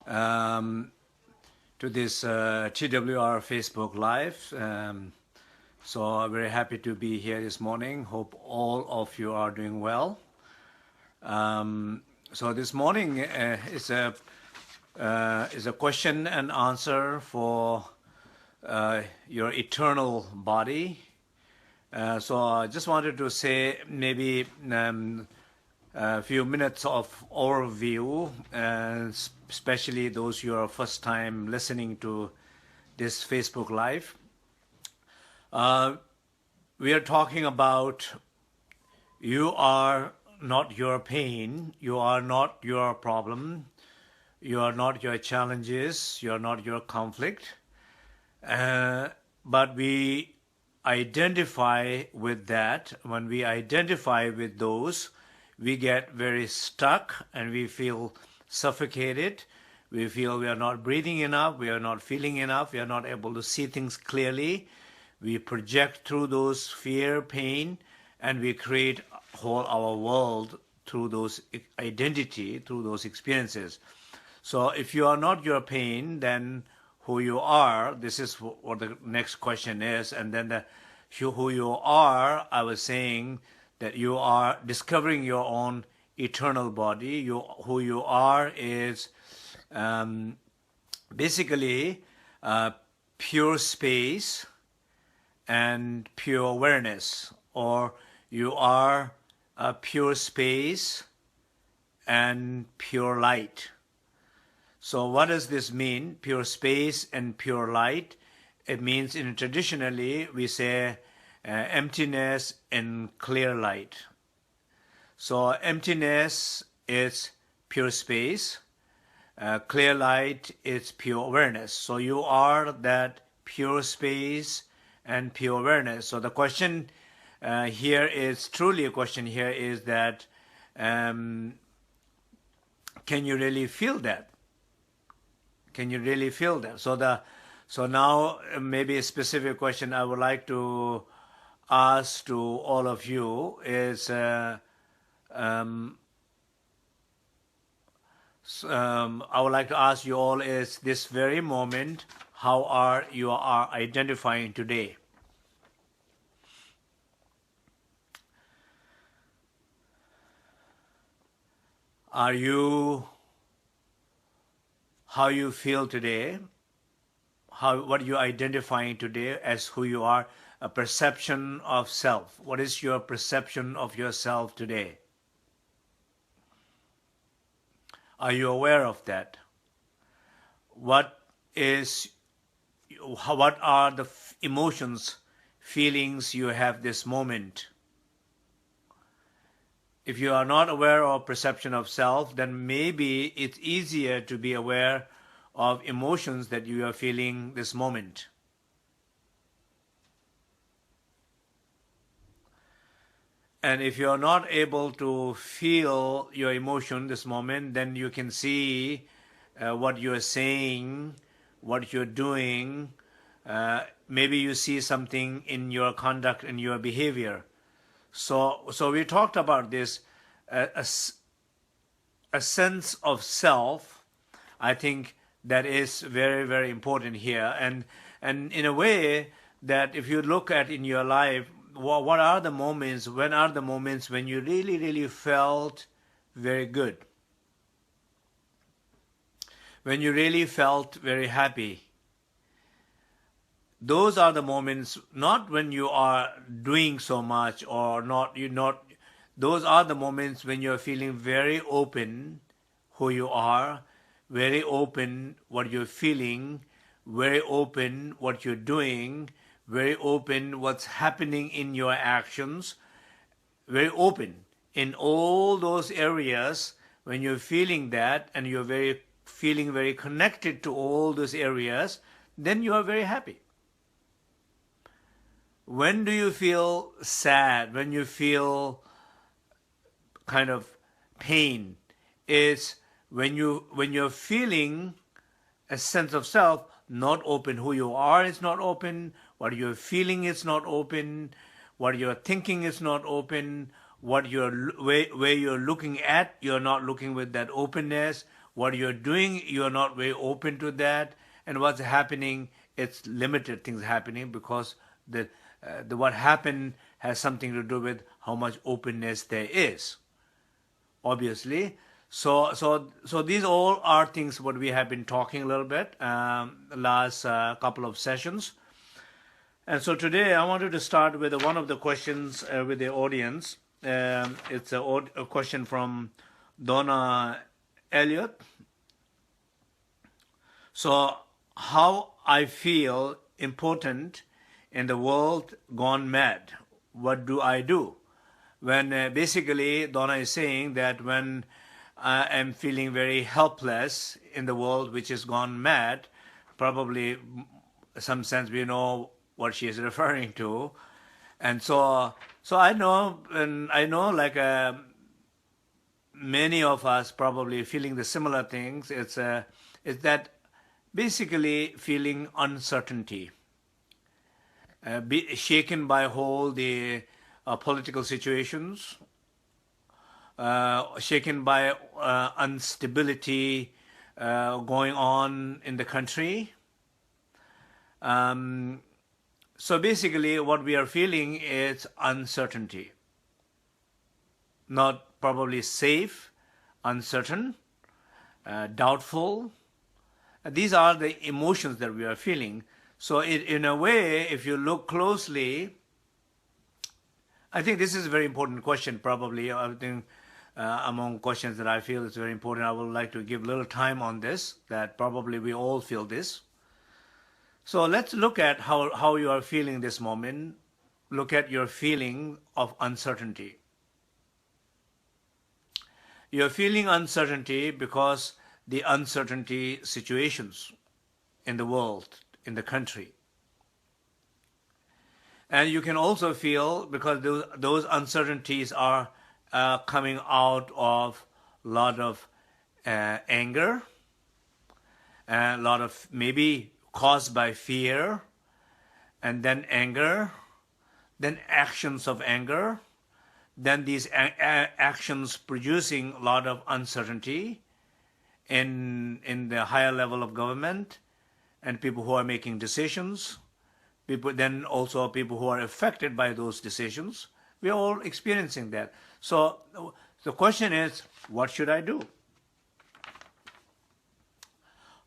um, to this TWR Facebook Live. So I'm very happy to be here this morning. Hope all of you are doing well. So this morning is a question and answer for your eternal body. So I just wanted to say maybe a few minutes of overview, especially those who are first time listening to this Facebook Live. We are talking about you are not your pain, you are not your problem, you are not your challenges, you are not your conflict, but we identify with that. When we identify with those, we get very stuck and we feel suffocated. We feel we are not breathing enough, we are not feeling enough, we are not able to see things clearly. We project through those fear, pain, and we create whole our world through those identity, through those experiences. So if you are not your pain, then who you are, this is what the next question is. And then who you are, I was saying that you are discovering your own eternal body. Who you are is basically pure space and pure awareness, or you are a pure space and pure light. So what does this mean, pure space and pure light? It means, traditionally, we say emptiness and clear light. So emptiness is pure space, clear light is pure awareness. So you are that pure space and pure awareness. So the question here is, truly a question here is that, can you really feel that? Can you really feel that? So now maybe a specific question I would like to ask to all of you is, I would like to ask you all is this very moment, how are you are identifying today? Are you, how you feel today, what you're identifying today as who you are, a perception of self. What is your perception of yourself today? Are you aware of that? What are the emotions, feelings you have this moment? If you are not aware of perception of self, then maybe it's easier to be aware of emotions that you are feeling this moment. And if you are not able to feel your emotion this moment, then you can see what you are saying, what you're doing. Maybe you see something in your conduct and your behavior. So we talked about this, a sense of self. I think that is very, very important here. And in a way that if you look at in your life, what are the moments, when are the moments when you really, really felt very good? When you really felt very happy? Those are the moments, not when you are doing so much or not, those are the moments when you're feeling very open who you are, very open what you're feeling, very open what you're doing, very open what's happening in your actions, very open in all those areas. When you're feeling that and you're feeling very connected to all those areas, then you are very happy. When do you feel sad? When you feel kind of pain, is when you're feeling a sense of self not open. Who you are is not open. What you're feeling is not open. What you're thinking is not open. where you're looking at, you're not looking with that openness. What you're doing, you're not very open to that. And what's happening, it's limited things happening, because the what happened has something to do with how much openness there is, obviously. So these all are things what we have been talking a little bit last couple of sessions. And so today I wanted to start with one of the questions with the audience. It's a question from Donna Elliott. So, how I feel important in the world gone mad. What do I do? When basically Donna is saying that when I am feeling very helpless in the world which is gone mad, probably in some sense we know what she is referring to. And so I know, and I know like many of us probably feeling the similar things. It's that basically feeling uncertainty, be shaken by all the political situations, shaken by instability going on in the country. So basically what we are feeling is uncertainty. Not probably safe, uncertain, doubtful. These are the emotions that we are feeling. So in a way, if you look closely, I think this is a very important question probably. I think among questions that I feel is very important, I would like to give a little time on this, that probably we all feel this. So let's look at how you are feeling this moment. Look at your feeling of uncertainty. You're feeling uncertainty because the uncertainty situations in the world, in the country. And you can also feel because those uncertainties are coming out of a lot of anger, a lot of maybe caused by fear, and then anger, then actions of anger, then these actions producing a lot of uncertainty in the higher level of government and people who are making decisions, then also people who are affected by those decisions. We are all experiencing that. So the question is, what should I do?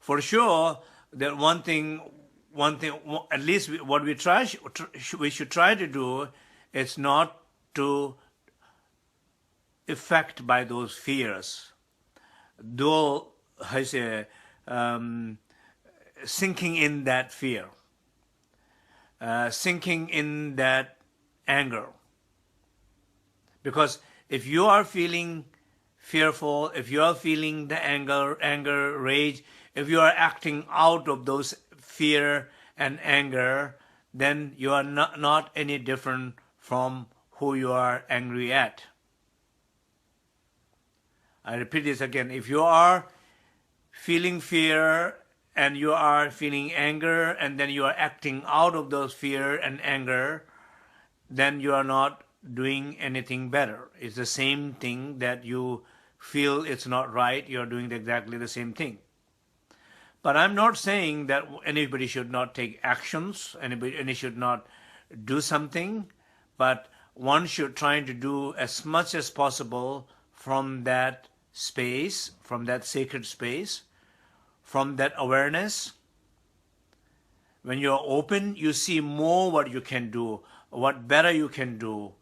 For sure, that one thing, at least what we should try to do is not to affect by those fears. Though, I say, sinking in that fear, sinking in that anger. Because if you are feeling fearful, if you are feeling the anger, rage, if you are acting out of those fear and anger, then you are not any different from who you are angry at. I repeat this again. If you are feeling fear and you are feeling anger and then you are acting out of those fear and anger, then you are not doing anything better. It's the same thing that you feel it's not right. You are doing exactly the same thing. But I'm not saying that anybody should not take actions, any should not do something, but one should try to do as much as possible from that space, from that sacred space, from that awareness. When you're open, you see more what you can do, what better you can do,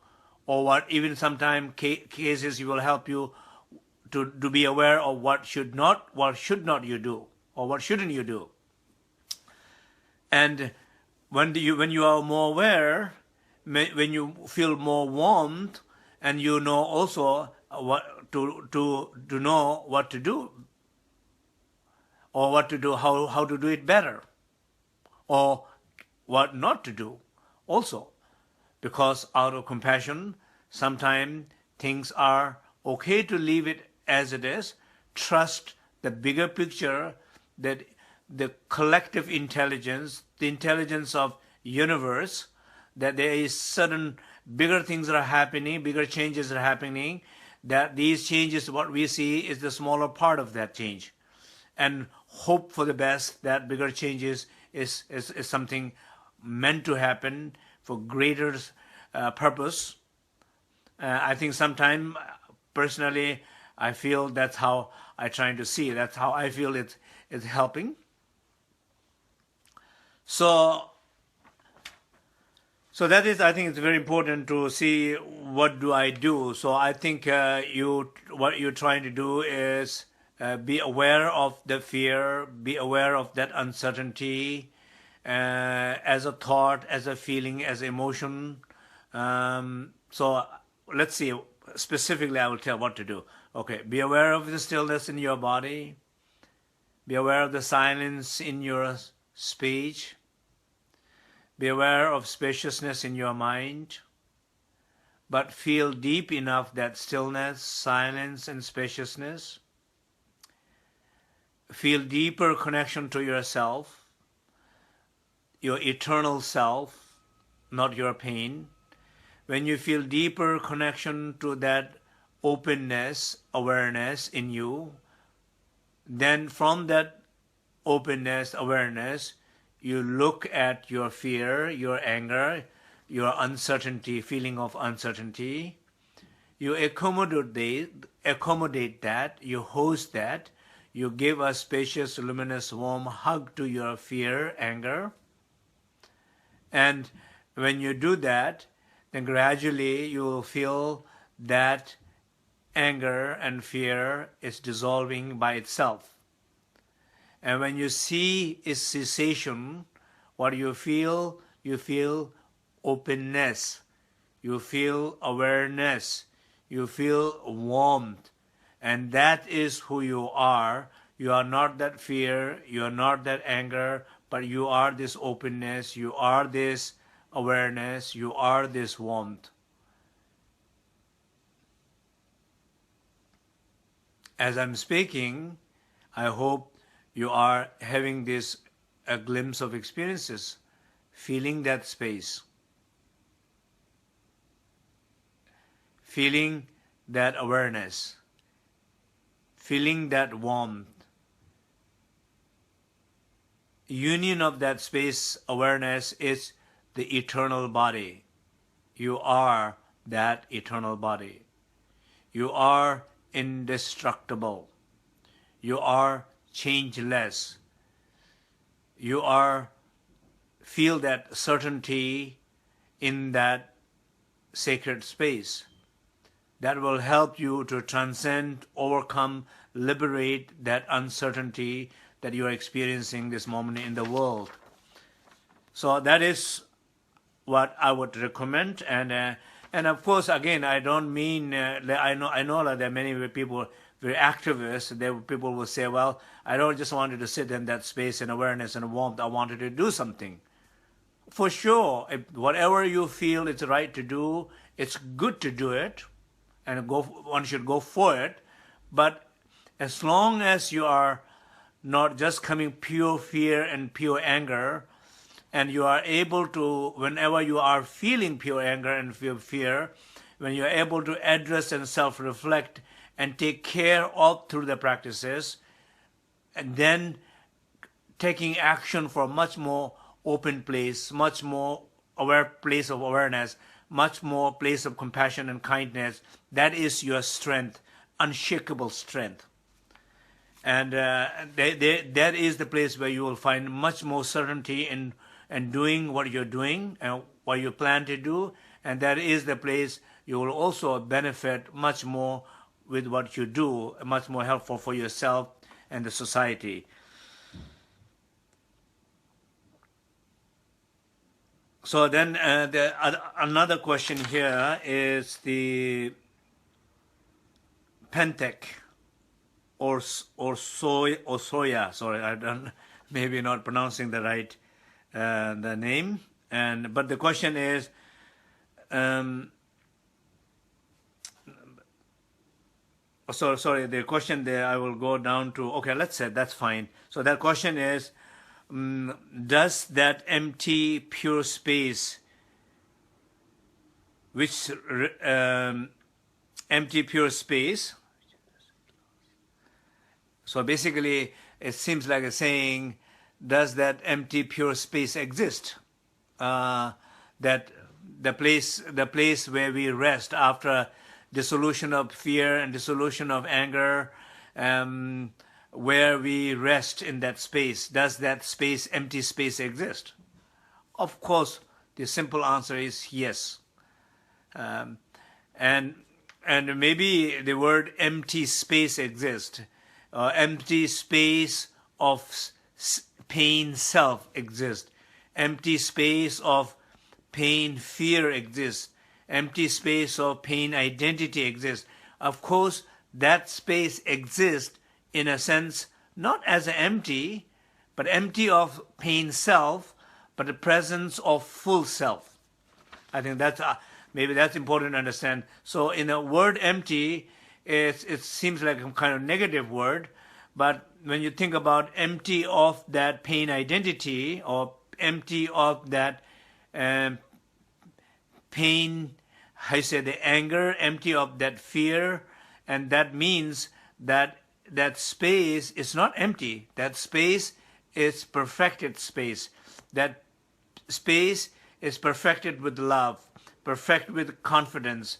or what even sometimes cases you will help you to be aware of what should not you do, or what shouldn't you do. And when you are more aware, when you feel more warmth, and you know also what to know what to do, or what to do, how to do it better, or what not to do also. Because out of compassion, sometimes things are okay to leave it as it is. Trust the bigger picture, that the collective intelligence, the intelligence of universe, that there is certain bigger things are happening, bigger changes are happening, that these changes, what we see is the smaller part of that change. And hope for the best, that bigger changes is something meant to happen for greater purpose. I think sometime, personally, I feel that's how I trying to see. That's how I feel it's helping. So that is, I think it's very important to see what do I do. So I think what you're trying to do is be aware of the fear, be aware of that uncertainty as a thought, as a feeling, as emotion. So let's see, specifically I will tell what to do. Okay, be aware of the stillness in your body. Be aware of the silence in your speech. Be aware of spaciousness in your mind, but feel deep enough that stillness, silence, and spaciousness. Feel deeper connection to yourself, your eternal self, not your pain. When you feel deeper connection to that openness, awareness in you, then from that openness, awareness, you look at your fear, your anger, your uncertainty, feeling of uncertainty. You accommodate that, you host that, you give a spacious, luminous, warm hug to your fear, anger. And when you do that, then gradually you will feel that anger and fear is dissolving by itself. And when you see its cessation, what you feel openness, you feel awareness, you feel warmth. And that is who you are. You are not that fear, you are not that anger, but you are this openness, you are this awareness, you are this warmth. As I'm speaking, I hope you are having this a glimpse of experiences, feeling that space, feeling that awareness, feeling that warmth. Union of that space awareness is the eternal body. You are that eternal body. You are indestructible. You are changeless. You feel that certainty in that sacred space that will help you to transcend, overcome, liberate that uncertainty that you are experiencing this moment in the world. So that is what I would recommend. And of course, again, I don't mean I know that there are many people, very activists. People will say, "Well, I don't just wanted to sit in that space and awareness and warmth. I wanted to do something." For sure, whatever you feel it's right to do, it's good to do it, and one should go for it. But as long as you are not just coming pure fear and pure anger, and you are able to, whenever you are feeling pure anger and fear, when you are able to address and self-reflect and take care of through the practices, and then taking action for a much more open place, much more aware place of awareness, much more place of compassion and kindness, that is your strength, unshakable strength. And that is the place where you will find much more certainty in doing what you're doing and what you plan to do. And that is the place you will also benefit much more with what you do, much more helpful for yourself and the society. So then another question here is the Pentek or soya. Sorry, I don't, maybe not pronouncing the right the name. But the question is, sorry, the question there I will go down to. Okay, let's say that's fine. So that question is, does that empty pure space which empty pure space. So basically, it seems like a saying, does that empty pure space exist? That the place where we rest after dissolution of fear and dissolution of anger, where we rest in that space, does that space, empty space, exist? Of course, the simple answer is yes. And maybe the word empty space exists. Empty space of pain self exists. Empty space of pain fear exists. Empty space of pain identity exists. Of course, that space exists in a sense, not as empty, but empty of pain self, but the presence of full self. I think that's maybe that's important to understand. So in the word empty, it seems like a kind of negative word, but when you think about empty of that pain identity or empty of that pain, I say the anger, empty of that fear, and that means that that space is not empty. That space is perfected space. That space is perfected with love, perfected with confidence,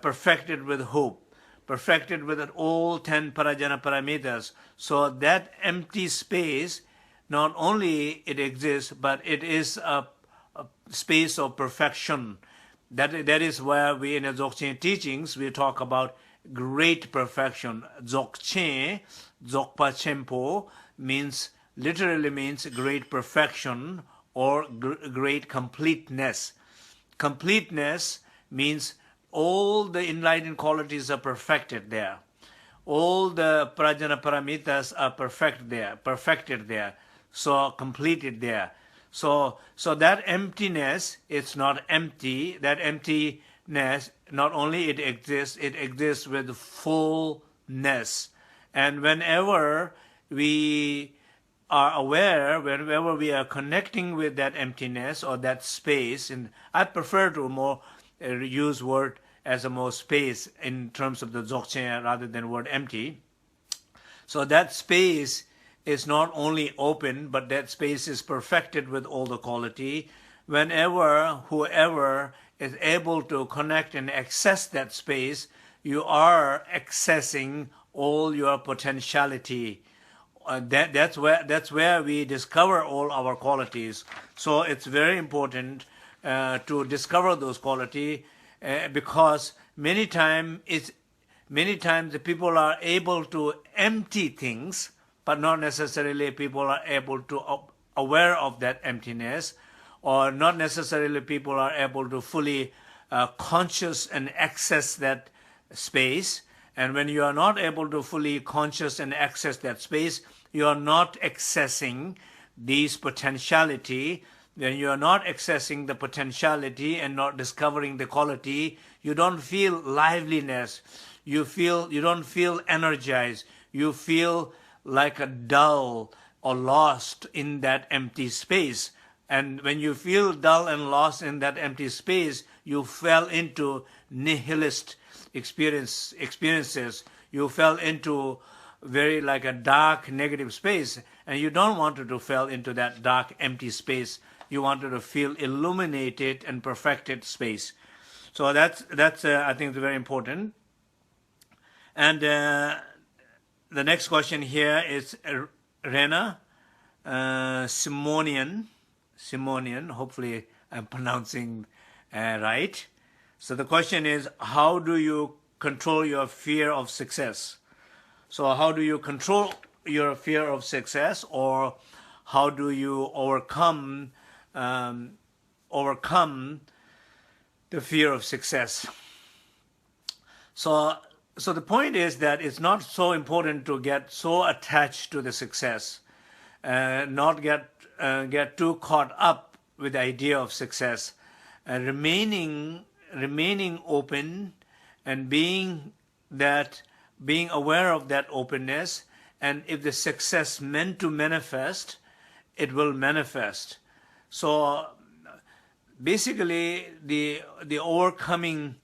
perfected with hope, perfected with all 10 parajana paramitas. So that empty space, not only it exists, but it is a space of perfection. That is where we in the Dzogchen teachings, we talk about great perfection. Dzogchen, Dzogpa Chenpo, literally means great perfection or great completeness. Completeness means all the enlightened qualities are perfected there. All the prajna paramitas are perfected there. So completed there. So that emptiness, it's not empty. That emptiness, not only it exists with fullness. And whenever we are aware, whenever we are connecting with that emptiness or that space, and I prefer to more use word as a more space in terms of the Dzogchen rather than word empty. So that space is not only open, but that space is perfected with all the quality. Whenever, whoever is able to connect and access that space, you are accessing all your potentiality. That's where we discover all our qualities. So it's very important to discover those qualities because many times the people are able to empty things, but not necessarily people are able to aware of that emptiness, or not necessarily people are able to fully conscious and access that space. And when you are not able to fully conscious and access that space, you are not accessing these potentiality. When you are not accessing the potentiality and not discovering the quality, you don't feel liveliness. You don't feel energized. You feel like a dull or lost in that empty space. And when you feel dull and lost in that empty space, you fell into nihilist experiences. You fell into very like a dark, negative space, and you don't want to fall into that dark, empty space. You wanted to feel illuminated and perfected space. So that's I think very important. And the next question here is Rena Simonian. Hopefully I'm pronouncing right. So the question is, how do you control your fear of success? So how do you control your fear of success, or how do you overcome the fear of success? So the point is that it's not so important to get so attached to the success, not get too caught up with the idea of success, remaining open and being aware of that openness. And if the success meant to manifest, it will manifest. So basically the overcoming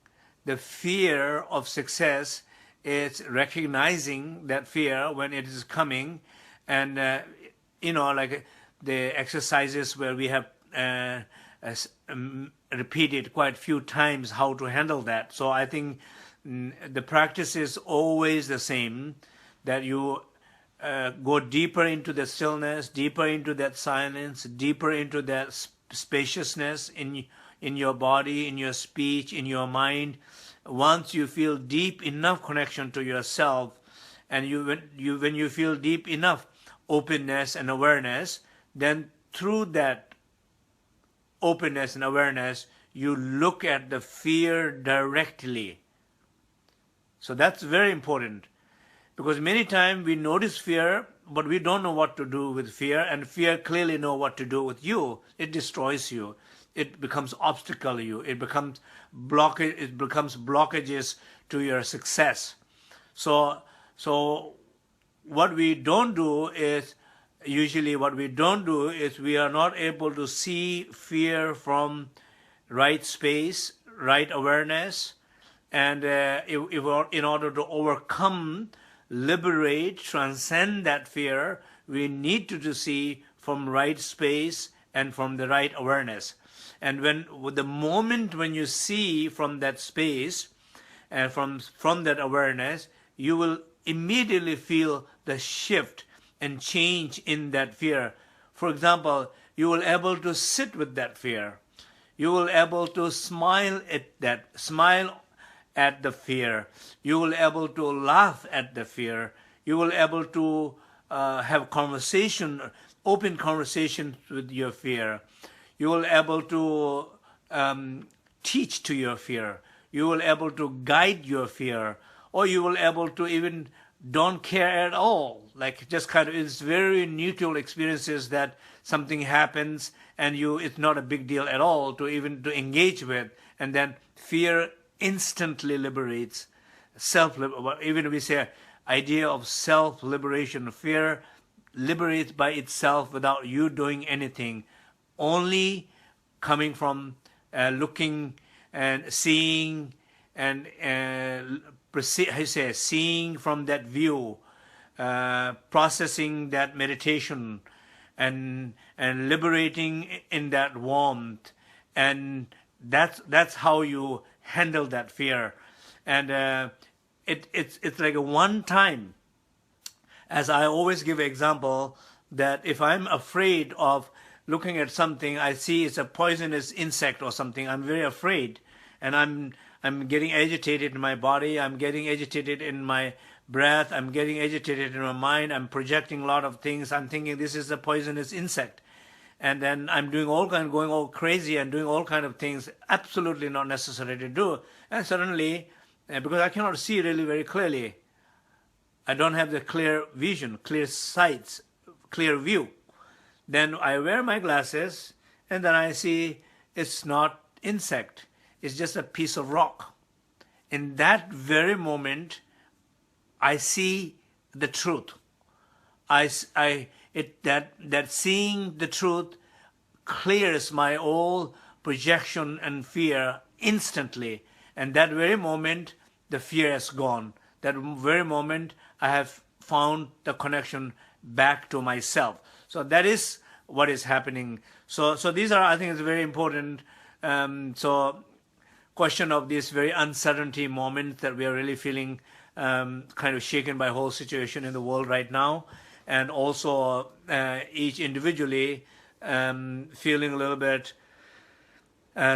the fear of success is recognizing that fear when it is coming, and like the exercises where we have repeated quite a few times how to handle that. So I think the practice is always the same, that you go deeper into the stillness, deeper into that silence, deeper into that spaciousness in your body, in your speech, in your mind. Once you feel deep enough connection to yourself, and when you feel deep enough openness and awareness, then through that openness and awareness, you look at the fear directly. So that's very important, because many times we notice fear, but we don't know what to do with fear, and fear clearly know what to do with you. It destroys you. It becomes obstacle to you. It becomes blockages to your success. So what we don't do is we are not able to see fear from right space, right awareness, and in order to overcome, liberate, transcend that fear, we need to see from right space and from the right awareness. And the moment when you see from that space and from that awareness, you will immediately feel the shift and change in that fear. For example, you will able to sit with that fear. You will able to smile at the fear. You will able to laugh at the fear. You will able to have open conversation with your fear. You will able to teach to your fear. You will able to guide your fear, or you will able to even don't care at all. Like just kind of, it's very neutral experiences that something happens and it's not a big deal at all to engage with, and then fear instantly liberates. Even we say idea of self-liberation, fear liberates by itself without you doing anything, only coming from looking and seeing and seeing from that view, processing that meditation, and liberating in that warmth, and that's how you handle that fear. And it's like a one time. As I always give an example, that if I'm afraid of looking at something, I see it's a poisonous insect or something, I'm very afraid, and I'm getting agitated in my body, I'm getting agitated in my breath, I'm getting agitated in my mind, I'm projecting a lot of things, I'm thinking this is a poisonous insect. And then I'm doing going all crazy and doing all kind of things absolutely not necessary to do. And suddenly, because I cannot see really very clearly, I don't have the clear vision, clear sights, clear view. Then I wear my glasses, and then I see it's not insect, it's just a piece of rock. In that very moment, I see the truth. That seeing the truth clears my all projection and fear instantly. And that very moment, the fear has gone. That very moment, I have found the connection back to myself. So that is what is happening. So these are, I think, it's very important. So question of this very uncertainty moment that we are really feeling kind of shaken by whole situation in the world right now, and also each individually feeling a little bit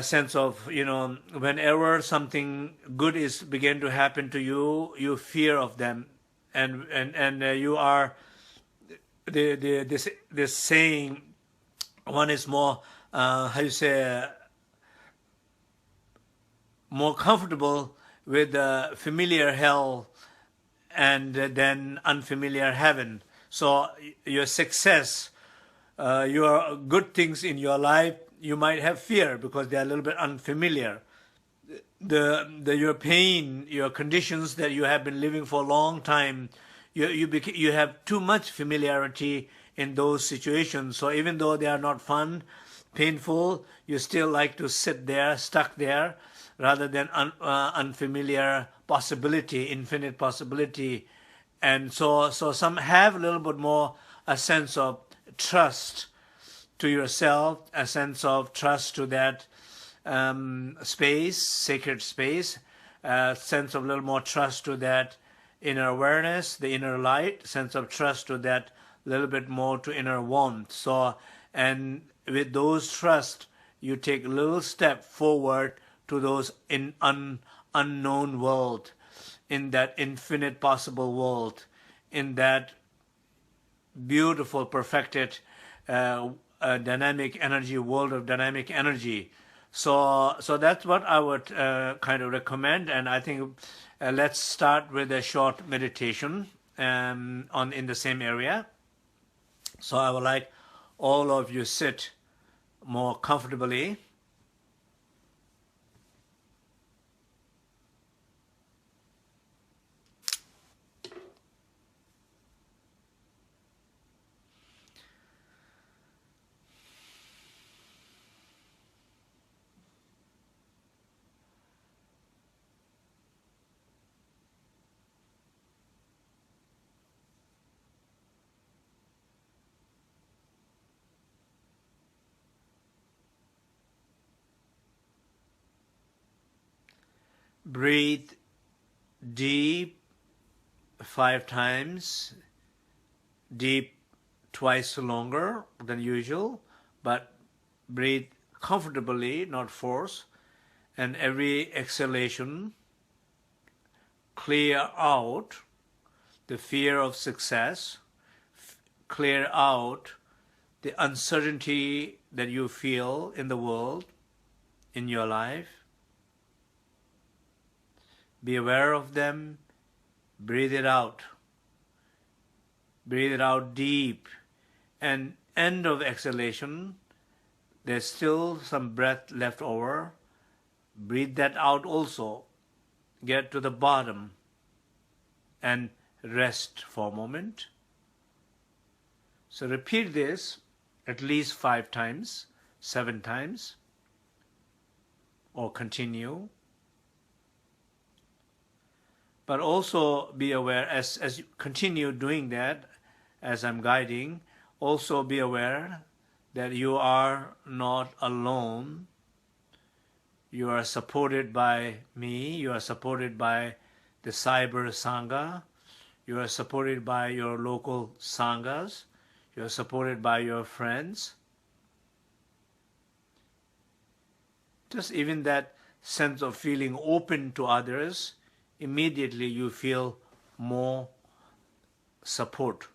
sense of, whenever something good is begin to happen to you, you fear of them, and you are this saying, one is more more comfortable with the familiar hell and then unfamiliar heaven. So your success, your good things in your life, you might have fear because they are a little bit unfamiliar. Your pain, your conditions that you have been living for a long time, you have too much familiarity in those situations. So even though they are not fun, painful, you still like to sit there, stuck there, rather than unfamiliar possibility, infinite possibility. And so some have a little bit more a sense of trust to yourself, a sense of trust to that space, sacred space, a sense of a little more trust to that inner awareness, the inner light, sense of trust to that little bit more to inner warmth. So, and with those trust, you take a little step forward to those unknown world, in that infinite possible world, in that beautiful, perfected dynamic energy, world of dynamic energy. So that's what I would kind of recommend, and I think let's start with a short meditation in the same area. So I would like all of you sit more comfortably. Breathe deep 5 times, deep twice longer than usual, but breathe comfortably, not force. And every exhalation, clear out the fear of success, clear out the uncertainty that you feel in the world, in your life. Be aware of them, breathe it out. Breathe it out deep. And end of exhalation, there's still some breath left over. Breathe that out also. Get to the bottom and rest for a moment. So repeat this at least 5 times, 7 times, or continue. But also be aware, as you continue doing that, as I'm guiding, also be aware that you are not alone. You are supported by me, you are supported by the Cyber Sangha, you are supported by your local Sanghas, you are supported by your friends. Just even that sense of feeling open to others, immediately you feel more support,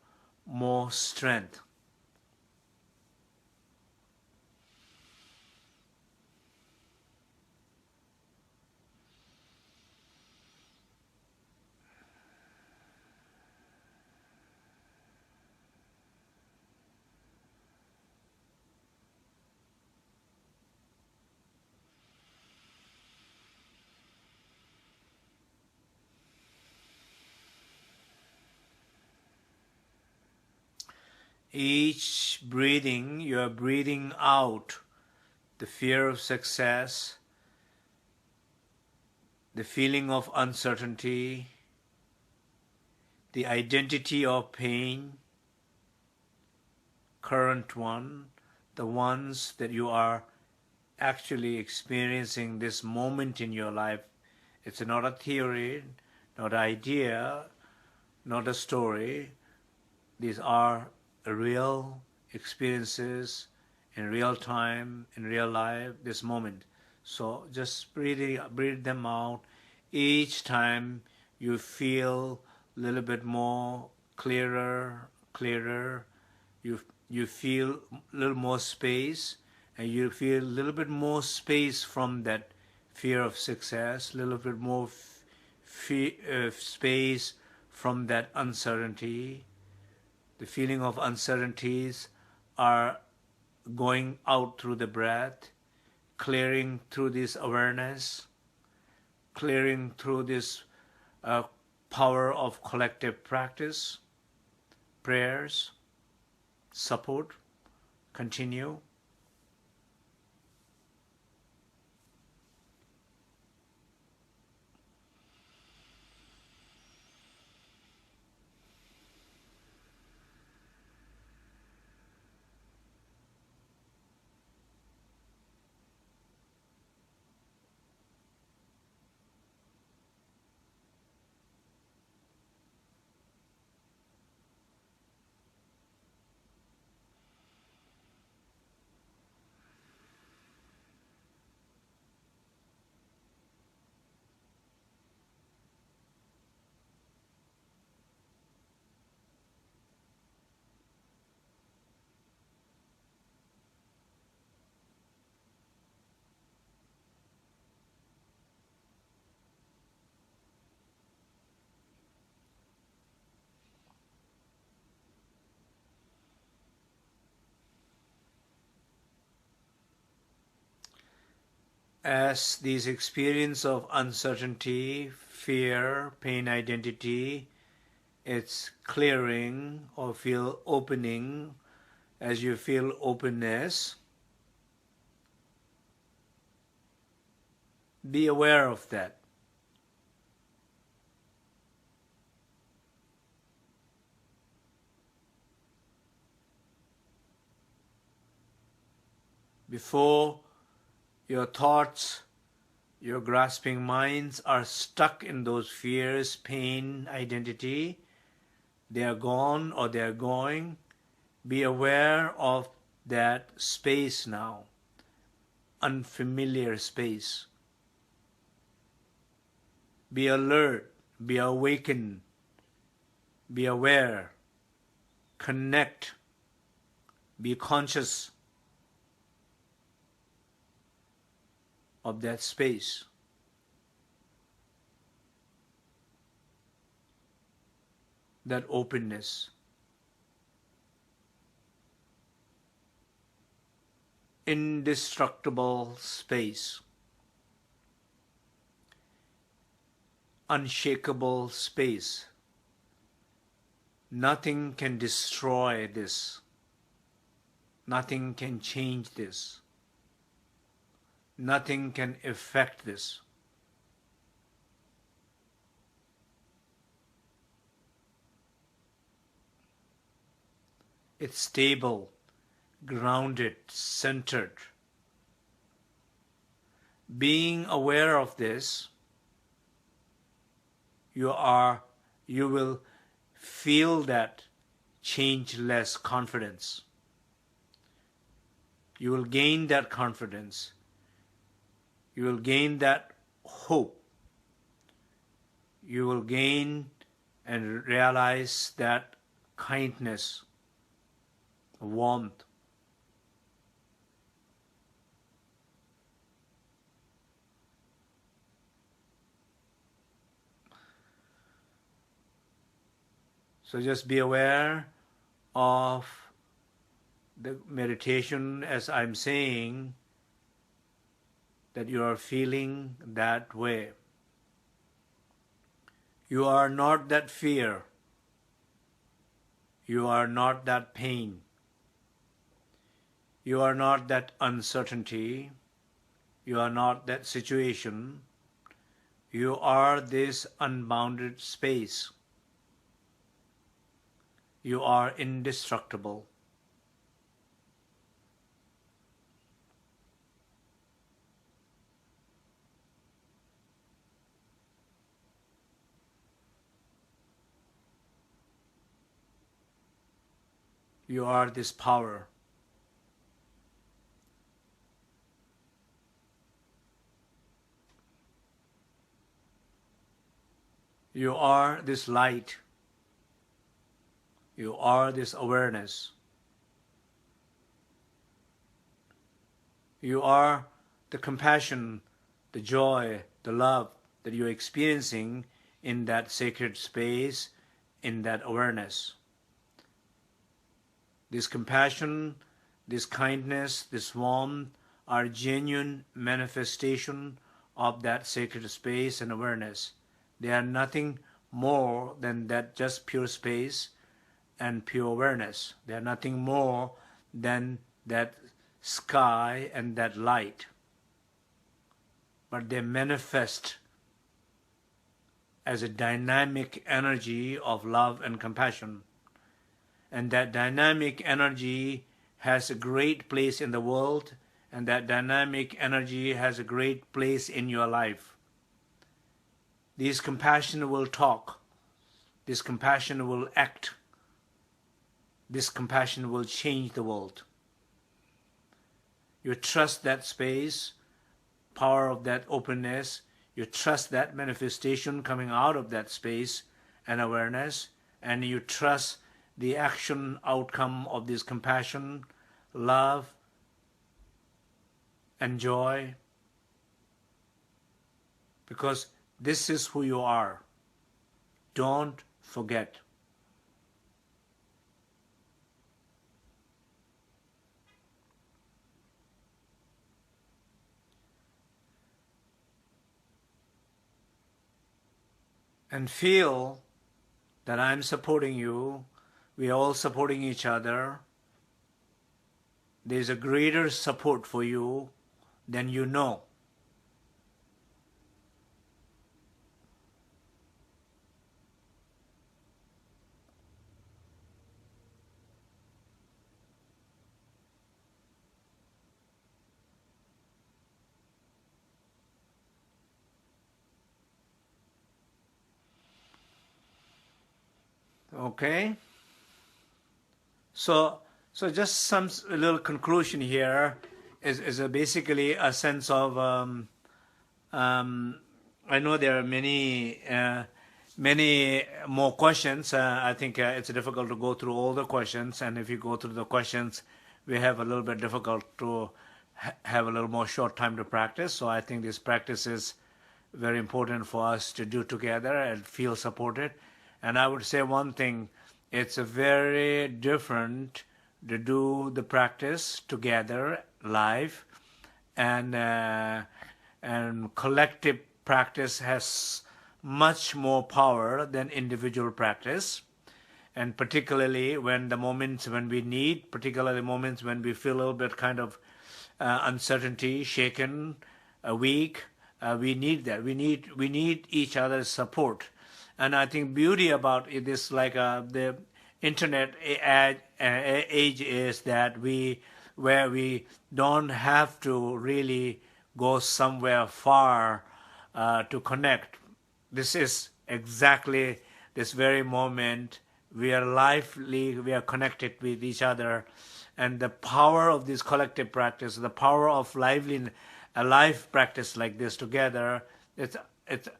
more strength. Each breathing, you are breathing out the fear of success, the feeling of uncertainty, the identity of pain, current one, the ones that you are actually experiencing this moment in your life. It's not a theory, not an idea, not a story. These are real experiences in real time, in real life, this moment. So just breathe them out. Each time you feel a little bit more clearer. You feel a little more space, and you feel a little bit more space from that fear of success, a little bit more space from that uncertainty. The feeling of uncertainties are going out through the breath, clearing through this awareness, clearing through this power of collective practice, prayers, support. Continue. as this experience of uncertainty, fear, pain identity, it's clearing or feel opening, as you feel openness, be aware of that. Before your thoughts, your grasping minds are stuck in those fears, pain, identity, they are gone or they are going, be aware of that space now, unfamiliar space. Be alert, be awakened, be aware, connect, be conscious of that space. That openness. Indestructible space. Unshakable space. Nothing can destroy this. Nothing can change this. Nothing can affect this. It's stable, grounded, centered. Being aware of this, you will feel that changeless confidence. You will gain that confidence. You will gain that hope. You will gain and realize that kindness, warmth. So just be aware of the meditation as I'm saying, that you are feeling that way. You are not that fear. You are not that pain. You are not that uncertainty. You are not that situation. You are this unbounded space. You are indestructible. You are this power. You are this light. You are this awareness. You are the compassion, the joy, the love that you're experiencing in that sacred space, in that awareness. This compassion, this kindness, this warmth are genuine manifestation of that sacred space and awareness. They are nothing more than that just pure space and pure awareness. They are nothing more than that sky and that light. But they manifest as a dynamic energy of love and compassion. And that dynamic energy has a great place in the world, and that dynamic energy has a great place in your life. This compassion will talk. This compassion will act. This compassion will change the world. You trust that space, power of that openness. You trust that manifestation coming out of that space and awareness, and you trust the action outcome of this compassion, love, and joy, because this is who you are. Don't forget. and feel that I'm supporting you, we are all supporting each other. There's a greater support for you than you know. Okay? So, just some little conclusion here is basically a sense of I know there are many more questions. I think it's difficult to go through all the questions, and if you go through the questions, we have a little bit difficult to have a little more short time to practice. So I think this practice is very important for us to do together and feel supported. And I would say one thing, it's a very different to do the practice together live, and collective practice has much more power than individual practice. And particularly when the moments when we need, particularly moments when we feel a little bit kind of uncertainty, shaken, weak, we need that. We need each other's support. And I think beauty about it is like the internet age is that where we don't have to really go somewhere far to connect. This is exactly this very moment. We are lively, we are connected with each other. And the power of this collective practice, the power of a life practice like this together, it's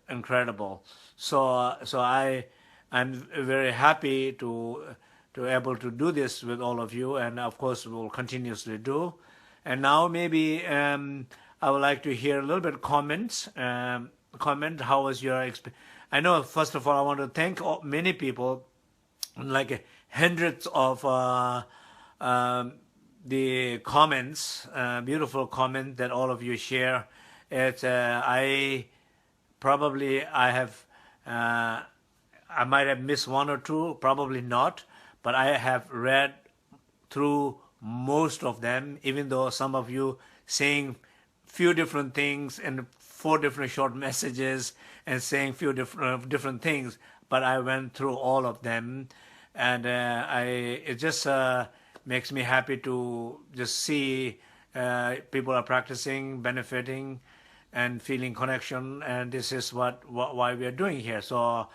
incredible. I'm very happy to able to do this with all of you, and of course we'll continuously do. And now maybe I would like to hear a little bit comments. Comment, how was your experience? I know, first of all, I want to thank many people, like hundreds of the comments, beautiful comment that all of you share. It's I have I might have missed one or two, probably not, but I have read through most of them, even though some of you saying few different things and 4 different short messages and saying few different things, but I went through all of them, and it just makes me happy to just see people are practicing, benefiting, and feeling connection, and this is why we are doing here. So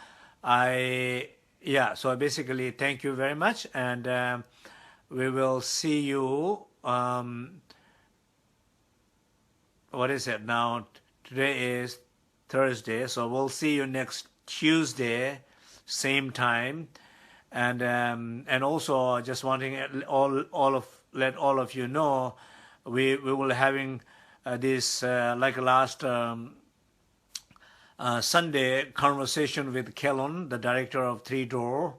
so basically thank you very much, and we will see you what is it now? Today is Thursday, so we'll see you next Tuesday, same time. And also just wanting let all of you know, we will having this like last Sunday conversation with Kelon, the director of Three Door.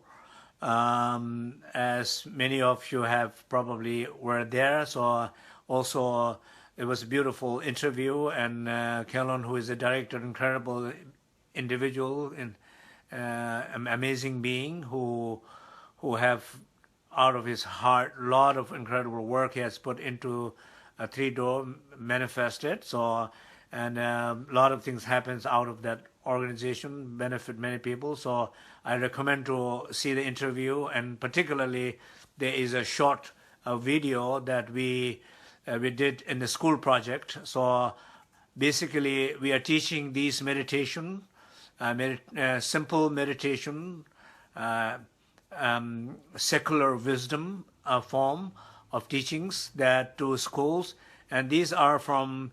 As many of you have probably were there, so also it was a beautiful interview, and Kelon, who is the director, incredible individual, amazing being who have out of his heart a lot of incredible work he has put into a Three Door manifested. So, and a lot of things happens out of that organization, benefit many people. So I recommend to see the interview, and particularly there is a short video that we did in the school project. So basically we are teaching these meditation, simple meditation, secular wisdom form of teachings that to schools, and these are from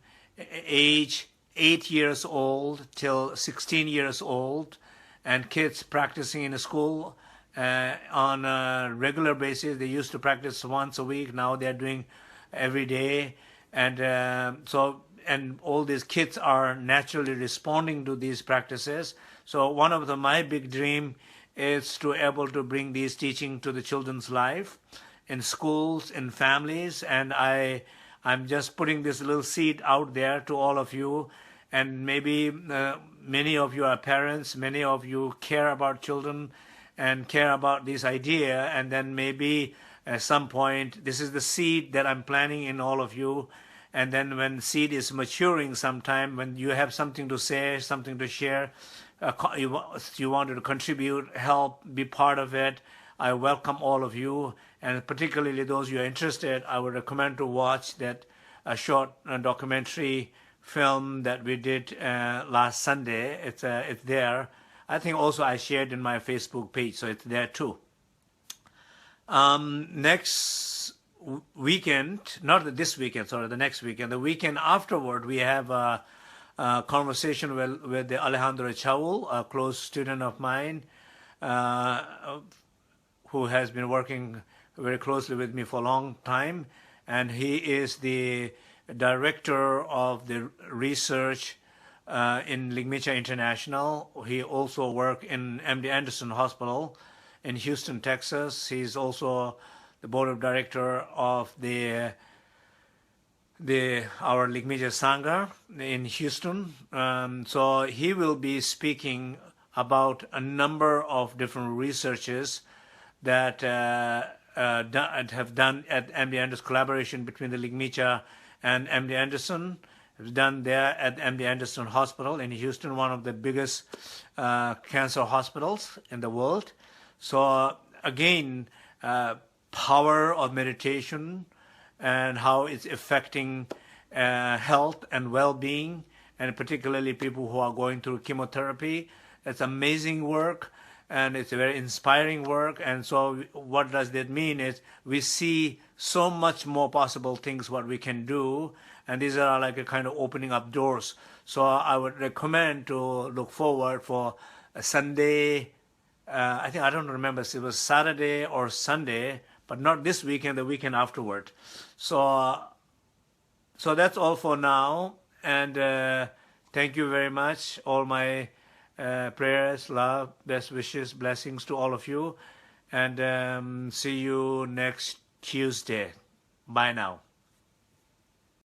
age 8 years old till 16 years old, and kids practicing in a school on a regular basis. They used to practice once a week, now they're doing every day, and and all these kids are naturally responding to these practices. So one of my big dream is to able to bring these teaching to the children's life in schools, in families, and I'm just putting this little seed out there to all of you, and maybe many of you are parents, many of you care about children and care about this idea, and then maybe at some point, this is the seed that I'm planting in all of you, and then when seed is maturing sometime, when you have something to say, something to share, you wanted to contribute, help, be part of it, I welcome all of you, and particularly those you are interested, I would recommend to watch that short documentary film that we did last Sunday. It's there. I think also I shared in my Facebook page, so it's there too. Next weekend, not this weekend, sorry, the next weekend, the weekend afterward, we have a conversation with the Alejandro Chaul, a close student of mine, who has been working very closely with me for a long time, and he is the director of the research in Ligmincha International. He also worked in MD Anderson Hospital in Houston, Texas. He's also the board of director of our Ligmincha Sangha in Houston. So he will be speaking about a number of different researches that have done at MD Anderson, collaboration between the Ligmincha and MD Anderson. It's done there at MD Anderson Hospital in Houston, one of the biggest cancer hospitals in the world. So again, power of meditation and how it's affecting health and well-being, and particularly people who are going through chemotherapy. It's amazing work, and it's a very inspiring work. And so what does that mean is we see so much more possible things what we can do, and these are like a kind of opening up doors. So I would recommend to look forward for a Sunday. I don't remember if it was Saturday or Sunday, but not this weekend, the weekend afterward. So that's all for now, and thank you very much. All my prayers, love, best wishes, blessings to all of you, and see you next Tuesday. Bye now.